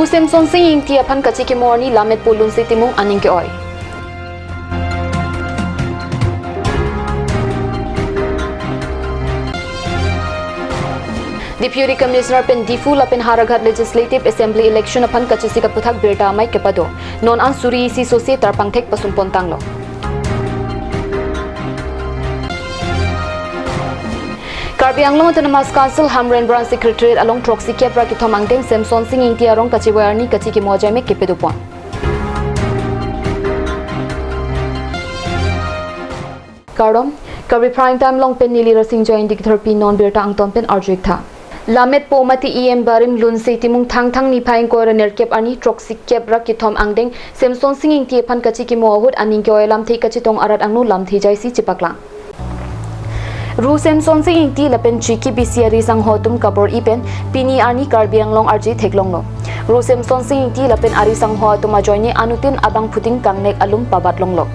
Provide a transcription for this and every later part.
Rusem son sing ti aphan kachi ke morni lamet polun se timung aning ke oi. Deputy Commissioner pen Difu lapen Haraghat Legislative Assembly election aphan kachi si kaputhak berta mai kepado non an suri si sosie tarpangthek pasun pontanglo. Karbi Anglong Autonomous Council Hamren Branch Secretary along Proxy Kepra ki thomangdeng Samson Singh Intia rong kachi warni kachi ki mojai me kepedupon. Kardom Karbi Prime Time long pen nili rasing join dik therapy non berta angton pen arjuik tha. Lamet pomati em barim lun se timung thang thang ni phaing ko raner kep ani Proxy Kepra ki thom angdeng Samson Singh Intia phan kachi ki mohut aning ke oilam thei kachi tong arat angnu lam thei jai si chipaklang. Rusem son se inti lapen chiki bisiari sang hotum kabor ipen pini ani Karbi Anglong arji theklong no Rusem son se inti lapen ari sang hotuma joini anutin abang puting kangnek alum pabatlong lo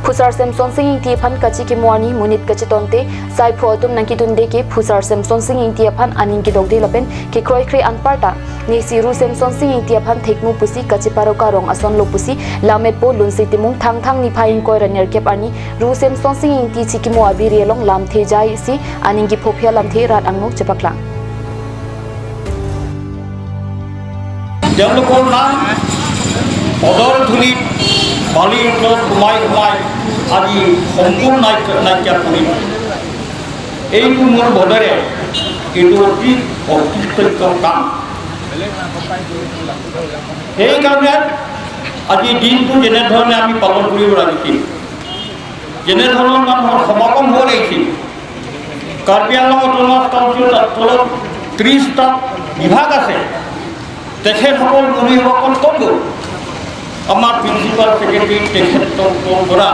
Phusar Samson Singh inti phan kachi ki morni munit kachi tonte sai photum nangki tunde ke Phusar Samson Singh inti phan aning ki dogde lapen ki kroi kroi anparta ni si Rusem son Singh inti phan thekmu pusi kachi paroka rong ason lo pusi lamet po lunsi timung thang thang ni phaing ko raner kep ani Rusem son Singh inti chiki mo abiri long lam the jai si aning ki phopia lam the rat angno chapaklang তেওঁলোকৰ নাম অদৰ ধুলিত বালিৰ ওপৰত সোমাই সোমাই আজি সম্পূৰ্ণ নাইকিয়া কৰি এইটো মোৰ বোধেৰে এইটো অতি অতিষ্ঠ্য কাম সেইকাৰণে আজি দিনটো যেনেধৰণে আমি পালন কৰিব লাগিছিল যেনেধৰণৰ মানুহৰ সমাগম হ'ব লাগিছিল কাৰ্বি আংলং অটোনমাছ কাউন্সিলৰ তলত 30টা বিভাগ আছে তেখেতসকল মনিসকল ক'ত গ'ল আমাৰ প্ৰিন্সিপাল ছেক্ৰেটাৰী তেখেতৰ পৰা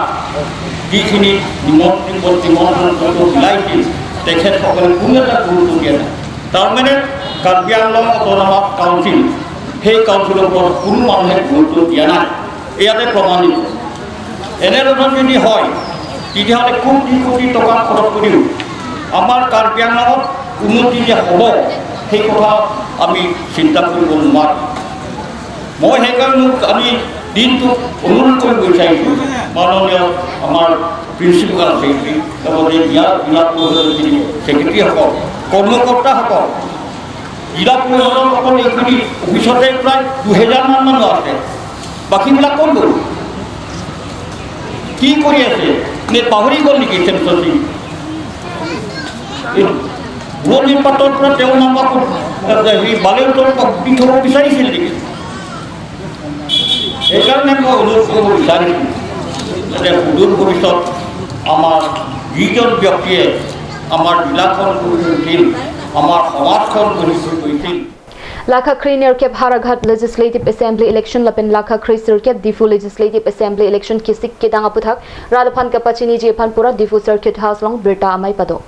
যিখিনি নিমন্ত্ৰণ ওলাইছিল তেখেতসকলে কোনো এটা গুৰুত্ব দিয়া নাই তাৰমানে কাৰ্বি আংলং অটোনমাছ কাউন্সিল সেই কাউন্সিলৰ ওপৰত কোনো মানুহে গুৰুত্ব দিয়া নাই ইয়াতে প্ৰমাণিত এনেধৰণৰ যদি হয় তেতিয়াহ'লে কোটি কোটি টকা খৰচ কৰিও আমাৰ কাৰ্বি আংলঙত উন্নতি যে হ'ব সেই কথা আমি চিন্তা কৰিব নোৱাৰোঁ মই সেইকাৰণে আমি দিনটো অনুৰোধ কৰিব বিচাৰিছোঁ মাননীয় আমাৰ প্ৰিন্সিপাল ছেক্ৰেটাৰী লগতে জিলা পৰিষদৰ যিখিনি ছেক্ৰেটাৰীসকল কৰ্মকৰ্তাসকল জিলা পৰিষদসকল এইখিনি অফিচতে প্ৰায় 2000 মান মানুহ আছে বাকীবিলাক ক'ত গ'ল কি কৰি আছে নে পাহৰি গ'ল নেকি চেমচন সিং ভোট নিৰ্বাচনৰ পৰা তেওঁ নাম্বাৰ বালিৰ তলত দি থ'ব বিচাৰিছিল নেকি সেইকাৰণে মই অনুৰোধ কৰিব বিচাৰিছোঁ যাতে সুদূৰ ভৱিষ্যত আমাৰ যিজন ব্যক্তিয়ে আমাৰ জিলাখন কৰিছিল আমাৰ সমাজখন কৰিছিল Lakha Khri Nerkep Haraghat Legislative Assembly election lapen Lakha Khri Circuit Difu Legislative Assembly election kisik kedang aputhak radaphan kapachini jephan pura Difu Circuit House long berta amai pado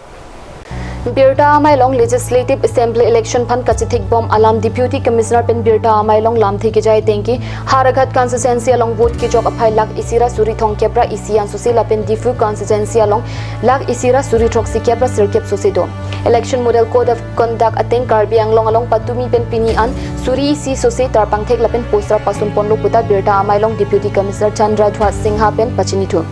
Birta Amai Long Legislative Assembly election phan kachithik bom alam Deputy Commissioner pen Birta Amai Long lam thike jai tenki Haraghat constituency along vote ki jok aphai lak isira suri thong kepra isian susila pen Difu constituency along lak isira suri troksi kepra sirkep susido Election Model Code of Conduct ateng Karbi Anglong along patumi pen pini an suri isi sosi tarpangthek lapen poster pasun ponlo puta Birta Amai Long Deputy Commissioner Chandra Dhwa Singha pen pachini thu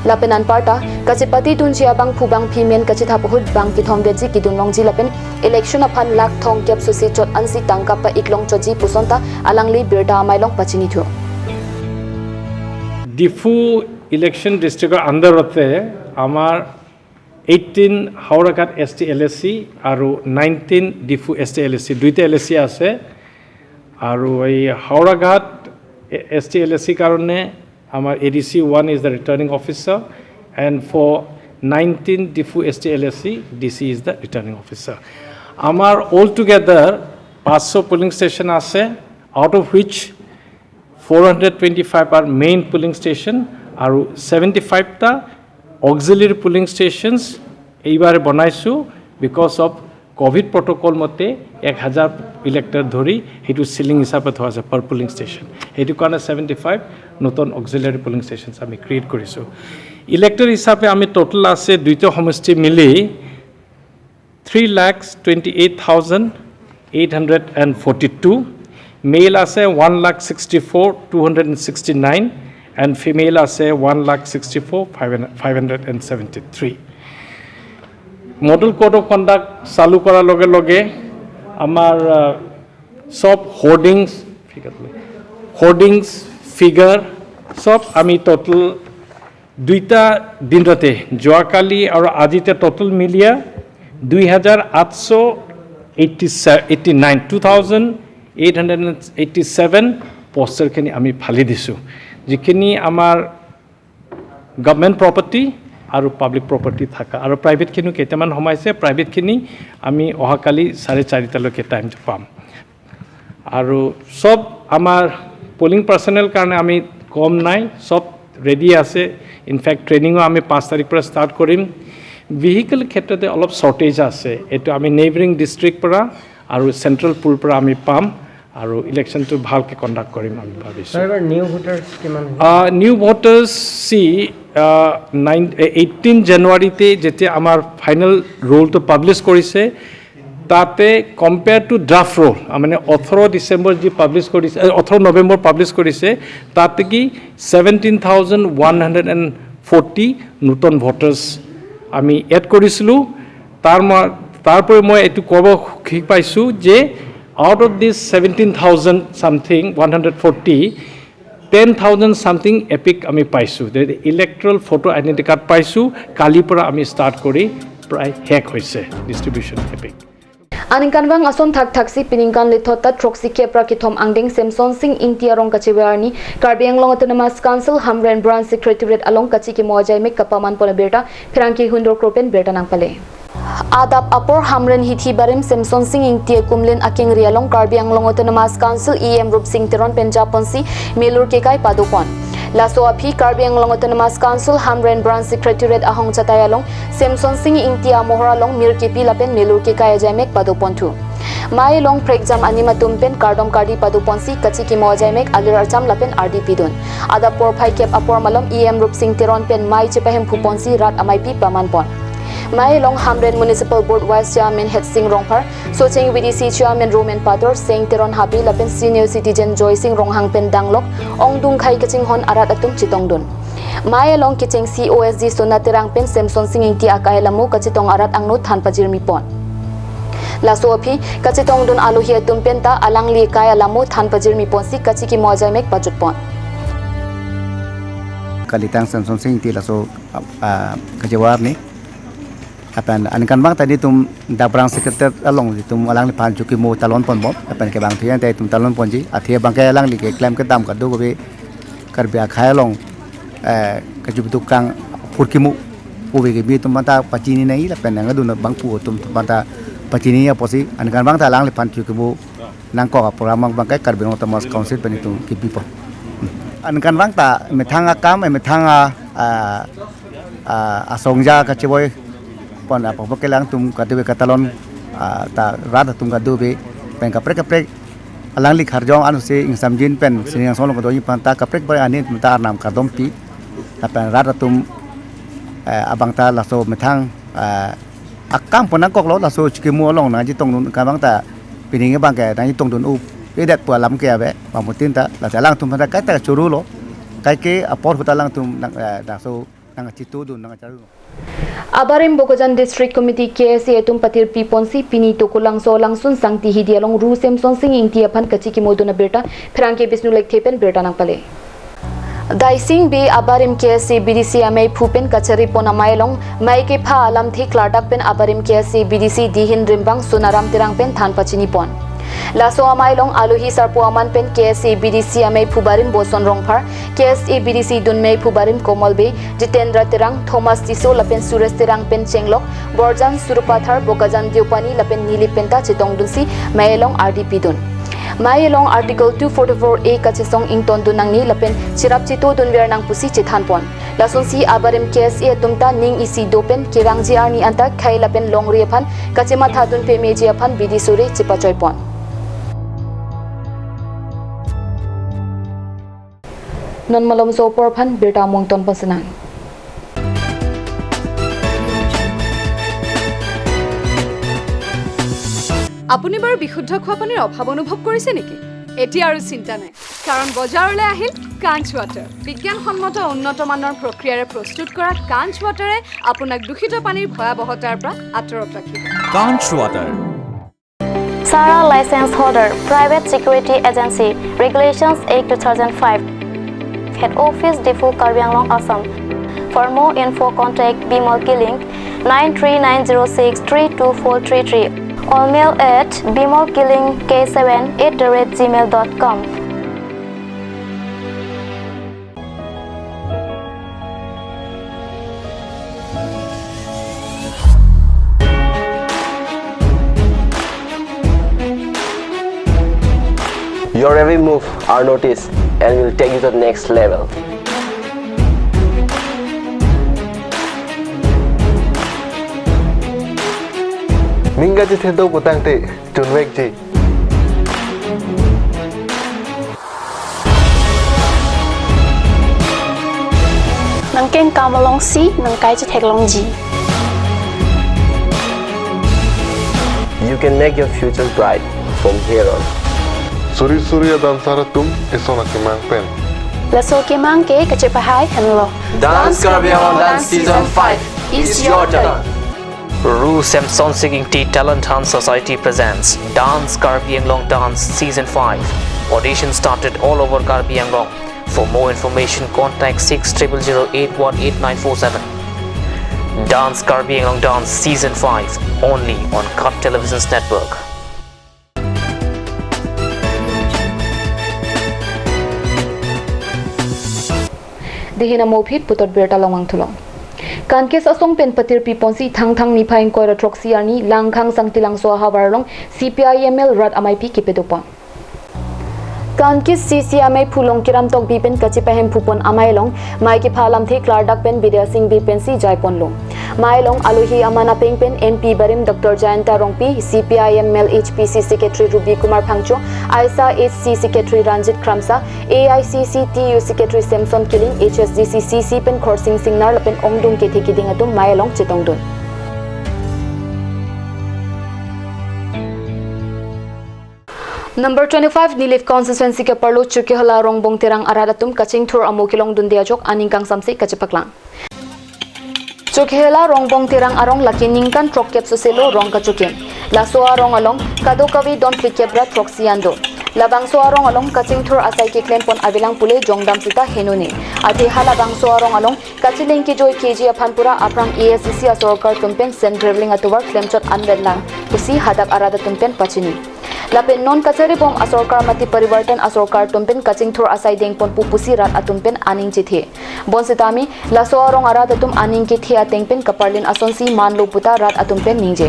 Lapenan parta kachipati tunjia bang phubang phimen kachitha pohut bang ki thombeji ki dunlong ji lapen election aphan lak thong kep susi chot ansi tangka pa iklong choji pusonta alangli Birta Amai Long pachini thu Difu election district andarote amar 18 Hauragat ST LSC aru 19 Difu ST LSC duita LSC ase aru ei Hauragat ST LSC karone Our ADC 1 is the returning officer, and for 19 Difu ST LSC, DC is the returning officer. Our altogether 500 polling station ase, out of which 425 are main polling station, aru 75 ta auxiliary polling stations. Eibare banaisu because of COVID protocol mote 1000 elector dhori hetu ceiling hisabe thoa ase per polling station. Hetu karone 75 নতুন auxiliary pulling stations আমি create কৰিছো elector হিচাপে আমি total আছে দুইটা সমষ্টি মিলি 3,28,842 Male আছে 1,64,269 and female আছে 1,64,573. Model Code of Conduct চালু কৰাৰ লগে লগে আমাৰ সব হোৰ্ডিংছ ফিগাৰ সব আমি টোটাল দুইটা দিনতে যোৱাকালি আৰু আজিতে টোটাল মিলিয়া 2,887 পোষ্টাৰখিনি আমি ফালি দিছোঁ যিখিনি আমাৰ গভৰ্ণমেণ্ট প্ৰপাৰ্টি আৰু পাব্লিক প্ৰপাৰ্টি থাকা আৰু প্ৰাইভেটখিনিও কেইটামান সোমাইছে প্ৰাইভেটখিনি আমি অহাকালি 4:30লৈকে টাইমটো পাম আৰু সব আমাৰ পোলিং পাৰ্চনেল কাৰণে আমি কম নাই সব ৰেডি আছে ইনফেক্ট ট্ৰেইনিঙো আমি 5 তাৰিখ পৰা ষ্টাৰ্ট কৰিম ভেহিকল ক্ষেত্ৰতে অলপ শৰ্টেজ আছে এইটো আমি নেইবাৰিং ডিষ্ট্ৰিক্ট পৰা আৰু চেণ্ট্ৰেল পুল পৰা আমি পাম আৰু ইলেকশ্যনটো ভালকৈ কণ্ডাক্ট কৰিম আমি ভাবিছোঁ নিউ ভোটাৰ্ছ 18 জানুৱাৰীতে যেতিয়া আমাৰ ফাইনেল ৰোলটো পাব্লিছ কৰিছে তাতে কম্পেয়াৰ টু ড্ৰাফ্ট ৰোল মানে 18 ডিচেম্বৰ যি পাব্লিছ কৰিছে 18 নৱেম্বৰ পাব্লিছ কৰিছে তাতে কি 17,140 নতুন ভোটাৰ্ছ আমি এড কৰিছিলোঁ তাৰপৰা মই এইটো ক'ব পাইছোঁ যে out of this 17,000 something 140 10,000 something epic আমি পাইছোঁ ইলেক্ট্ৰেল ফটো আইডেণ্টি কাৰ্ড পাইছোঁ কালিৰ পৰা আমি ষ্টাৰ্ট কৰি প্ৰায় শেষ হৈছে distribution epic Aningkanwang ason thak-thaksi piningkan lithota troksi kepra kithom angding Samson Singh Intia rong kachiwarni Karbi Anglong Autonomous Council Hamren Branch Secretariat along kachi ki mojai me kapaman pona berta phirangki hundor kropen berta nangpale Adap apor Hamren hithi barim Samson Singh Intia kumlin aking rialong Karbi Anglong Autonomous Council EM Rup Singh Teron Penjaponsi Melur kekai padupon Laso api Karbi Anglong Autonomous Council Hamren Branch Secretariat ahong chatayalong Samson Singh Intia mohoralong mirkipi lapen Melur kekai ajamek padupontu Mai long prekjam anima tumpen kardom kardi paduponsi kachi ki mojaimek alirarcham lapen RDP dun ada por phai kep apor malom EM Rup Singh Teron pen mai chepahem phuponsi rat amaipi pamanpon Mai long Hamren Municipal Board Vice Chairman Het Singh Rongphar Socheng VDC Chairman Roman Pator Seng Teron Habi lapen Senior Citizen Joy Singh Ronghang pen danglok ongdung khai kaching hon arat atum chitongdun Mai long kicheng COSG Sonaterang pen Samson Singh Inti akaelamu kachitong arat angno thanpajirmi pon Laso api kachitong dun aluhi tumpen ta alangli kaya lamu thanpajirmi ponsi kachiki mojaimek pajutpon Kalitang Samson Singh Inti laso kajawar ni apan ankan bang tadi tum dabrang sekretar along tum alang lipan cuki mo talon pon bom apan ke bang thian tai tum talon pon ji athia bang ke alang li ke claim ke dam ka do ko be Karbi khai long ka ju tukang purkimu uwe ke bi tum mata pachini nai la pen ngadu na bang pu tum mata pachini ya posi ankan bang ta alang lipan cuki mo nang ko program bang ke Karbi Autonomous Council pen itu ki bi po ankan bang ta methanga kam methanga asongja ka cheboy pon apa kelang tum kadu katalon ta rada tum kadu be pen kaprek alang li kharjong anu se ingsamjin pen sining solo ko pan ta kaprek bar ani ta nam kardom pi ta pen rada tum abang ta laso methang akam ponan kok lo laso chikimu long na ji tong nun ka bang ta pining bang ke na ji tong dun u e dat pu lam ke be pamutin ta la jalang tum ta ka ta churu lo kai ke apor hutalang tum na so nang chitu dun nang charu Abarim Bogojan District Committee KSA etum patir piponsi pini tokulang so langsun sangti hidialong ru Samson Singh Intia phan kachiki moduna berta phirangke bisnu lek thepen berta nangpale Daising be Abarim KSA BDC amai phupen kachari ponamailong mai ke pha alam thi kladak pen Abarim KSA BDC dihin rimbang sunaram tirang pen than pachini pon Laso amailong aluhi sarpo aman pen KSA BDC amai phubarim boson rongphar KSA BDC dunmei phubarim Komalbe Jitendra Terang Thomas Tiso lapen Suresh Terang pen Chenglok Borjan Surupathar Bogajan Diopani lapen Nili penta Chitong dunsi mailong RDP dun Mailong Article 244A kachesong ington dunangni lapen chirap chito dunwer nang pusi chithanpon lasonsi abarim KSA tumta ning isi dopen kirangji arni anta khai lapen longri phan kachema thadun pe meji phan bidisore chipachoipon non malom so por phan birta mongton pasanan আপুনি বাৰু বিশুদ্ধ খোৱা পানীৰ অভাৱ অনুভৱ কৰিছে নেকি এতিয়া আৰু চিন্তা নাই কাৰণ বজাৰলৈ আহিল কাঞ্চ ৱাটাৰ বিজ্ঞানসন্মত উন্নত মানৰ প্ৰক্ৰিয়াৰে প্ৰস্তুত কৰা কাঞ্চ ৱাটাৰে আপোনাক দূষিত পানীৰ ভয়াৱহতাৰ পৰা আঁতৰত ৰাখিব কাঞ্চ water Sara License Holder, Private Security Agency, Regulations Act 2005. Head Office, Defu, Karbi, Assam. For more info, contact Bimal Killing 93906-32433 or mail at bimalkillingk7@gmail.com. Your every move are noticed and will take you to the next level. Minga ji thedo putang te tunwek ji. Nang keng kamalong si nang kai ji theklong ji. You can make your future bright from here on. Suri Surya dansara tum esona kimang pen. Laso kimang ke kachepahai hanlo. Dance Karbi Dance Season 5 is your turn. Ru Samson Singing Tea Talent Dance Society presents Dance Karbi Anglong Dance Season 5. Audition started all over Karbi Anglong. For more information, contact 6008188947. Dance Karbi Anglong Dance Season 5 only on Cut Television's network. Dihina mopit putot berta lawang thulong. Kankes asong pen patir piponsi thang ni phaing koira troxi ani langkhang sangtilang so hawarlong CPIML rat amai pi kipedopon. Kankis CCMA phulong kiram tok bipen kachipahem phupon amailong mai ki phalam the klardak pen bidya sing bipen si jaipon lo mailong aluhi amana pengpen MP barim Dr. Jayanta Rongpi CPIML HPC Secretary Ruby Kumar Phangcho Aisa HC Secretary Ranjit Kramsa AICC TU Secretary Samson Killing HSGC CC pen khorsing singnar lapen ongdung ke thikiding atum mailong chetongdun. Number 25 Nilif constituency ke perlu Churkehala Rongbong Terang Aradatum Kaching Thur Amokilong Dundiajok Aningkang Samsi Kachipaklang. Churkehala Rongbong Terang Arong Lakiningkan Trokep Suselo Rong Kachukim. Laso Arong Along Kadokavi Don Flikebra Troxiando. Labangso Arong Along Kaching Thur Asai Ki Klempon Abilang Pule Jongdam Sita Henuni. Ati Halabangso Arong Along Kachiling Ki Joy KG Aphanpura Aprang ASCC Asorkar Tumpen Send Traveling Atuvar Klemchot Anvedlang. Kusi Hadak Arada Tumpen Pachini. Lapin non kachari bom asorkar mati parivartan asorkar tumpen kaching thur asai deng pon pupusi rat atumpen aning chithe bon sitami laso arong arat atum aning ki thia tengpen kaparlin asonsi manlo puta rat atumpen ningje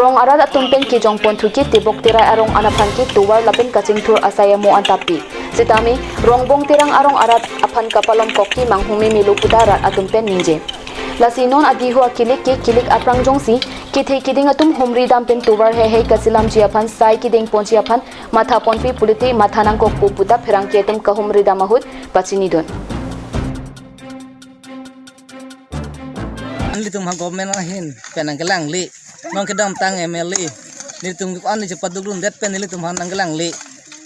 rong arat atumpen ki jongpon thuki tibok tirai arong anaphan ki tuwar lapin kaching thur asai mo antapi sitami rongbong tirang arong arat aphan kapalom kokki manghumi milu puta rat atumpen ningje Lasinon adihua kilik aprang jongsi kithe kiding atum homri dampen tuwar he kasilam jiaphan sai kiding ponchi aphan matha ponpi puliti mathanang kok puputa pherang ketum ka homri damahut pachini don Li tum ha government ahin penang kelang li nong kedam tang MLA ni tum an ni cepat dulun det pen li tum han nanglang li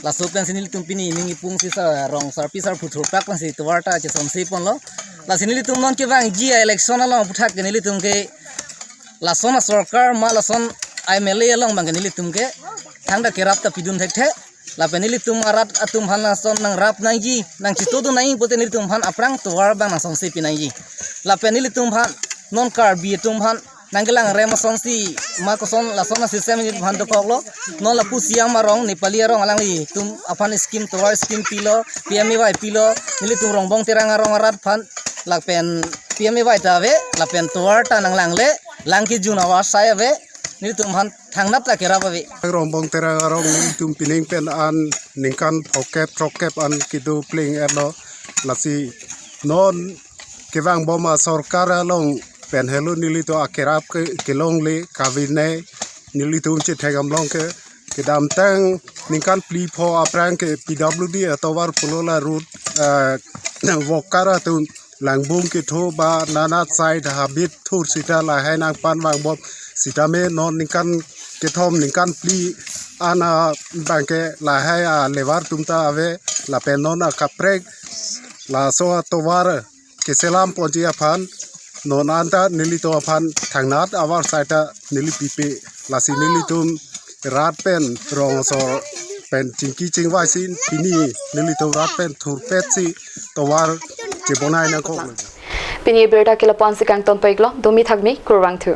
la so pen sinili tum pini ningi pung si sa rong sar pisar puthur pak pan si tuwarta che som si pon lo la sinili tum non ke bang ji election along puthak ke nili tum ke la sona sarkar ma la son MLA along bang ke nili tum ke thangda ke rap ta pidun thek the la penili tum arat atum han la son nang rap nang ji nang chito du nai pote nili tum han aprang tuwar bang na som si pinai ji la penili tum han non Karbi tum han nanggelang remason si ma koson la sona system ni bhan do koklo non la pusiang marong nepali arong alang li tum afan skim tower skim pilo PMY pilo nili tum rongbong terang arong arat phan la pen PMY tawe la pen tower ta nanglang le langki juna wa sai ve nili tum han thangnap ta kera bawe Rombong terang arong nili tum pining pen an ningkan trokep an kidu pling erlo lasi non kevang boma sarkar along pen hello nili to akerap ke kelong le kavine nili tum che thegam long ke kedam tang ningkan pli pho aprang ke PWD atowar pulola root vokara tun langbung ke tho ba nana side habit thur sita la hai nang pan wang bom sita me non ningkan ke thom ningkan pli ana bangke la hai a levar tumta ave la penona kaprek la so towar ke selam ponji aphan nonanta nilito aphan thangnat awar saita nili pipe la si nilitum rat pen rong so pen chingki chingwai sin pini nilito rat pen thur pet si towar chebonai na ko Pini berta kila ponsi kang ton paiglo domi thagmi kurwang thu